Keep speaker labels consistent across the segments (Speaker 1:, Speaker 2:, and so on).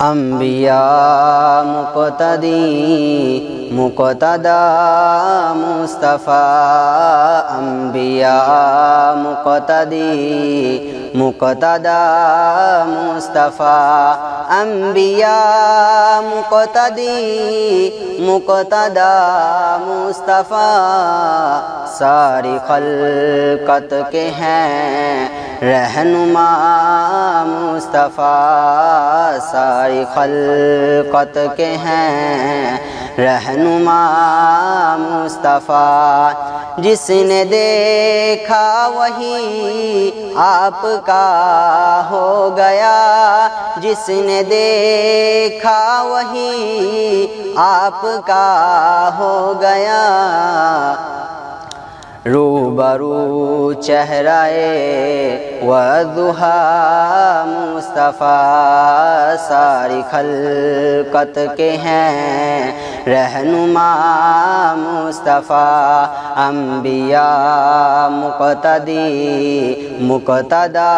Speaker 1: انبیاء مقتدی مقتدا مصطفیٰ، انبیاء مقتدی مقتدا مصطفیٰ، انبیاء مقتدی مقتدا مصطفیٰ، ساری خلقت کے ہیں رہنما مصطفیٰ، ساری خلقت کے ہیں رہنما مصطفیٰ، جس نے دیکھا وہی آپ کا ہو گیا، جس نے دیکھا وہی آپ کا ہو گیا، روبرو چہرائے والضحیٰ مصطفیٰ، ساری خلقت کے ہیں رہنما مصطفیٰ، انبیاء مقتدی مقتدا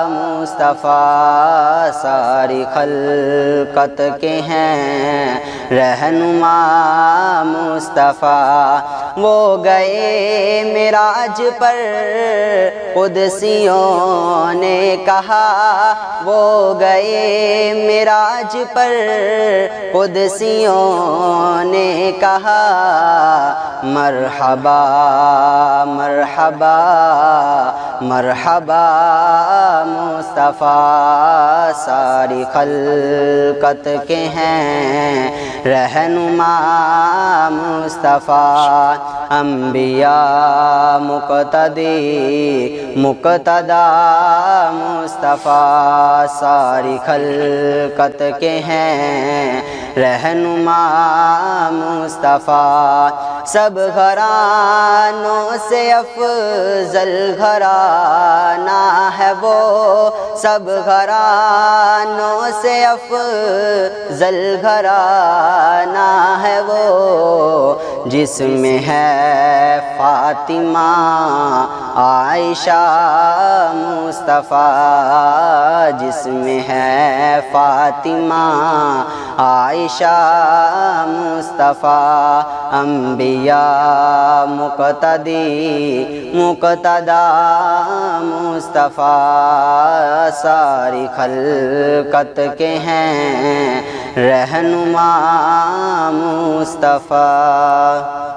Speaker 1: مصطفیٰ، ساری خلقت کے ہیں رہنما مصطفیٰ، وہ گئے معراج پر قدسیوں نے کہا، وہ گئے معراج پر قدسیوں نے کہا، مرحبا مرحبا مرحبا مصطفیٰ، ساری خلقت کے ہیں رہنما مصطفیٰ، انبیاء مقتدی مقتدا مصطفیٰ، ساری خلقت کے ہیں رہنما مصطفیٰ، سب گھرانوں سے افضل گھرانہ ہے وہ، سب گھرانوں سے افضل گھرانہ ہے وہ، جس میں ہے فاطمہ عائشہ مصطفیٰ، جس میں ہے فاطمہ عائشہ مصطفیٰ، انبیاء مقتدی مقتدا مصطفیٰ، ساری خلقت کے ہیں رہنما مصطفیٰ۔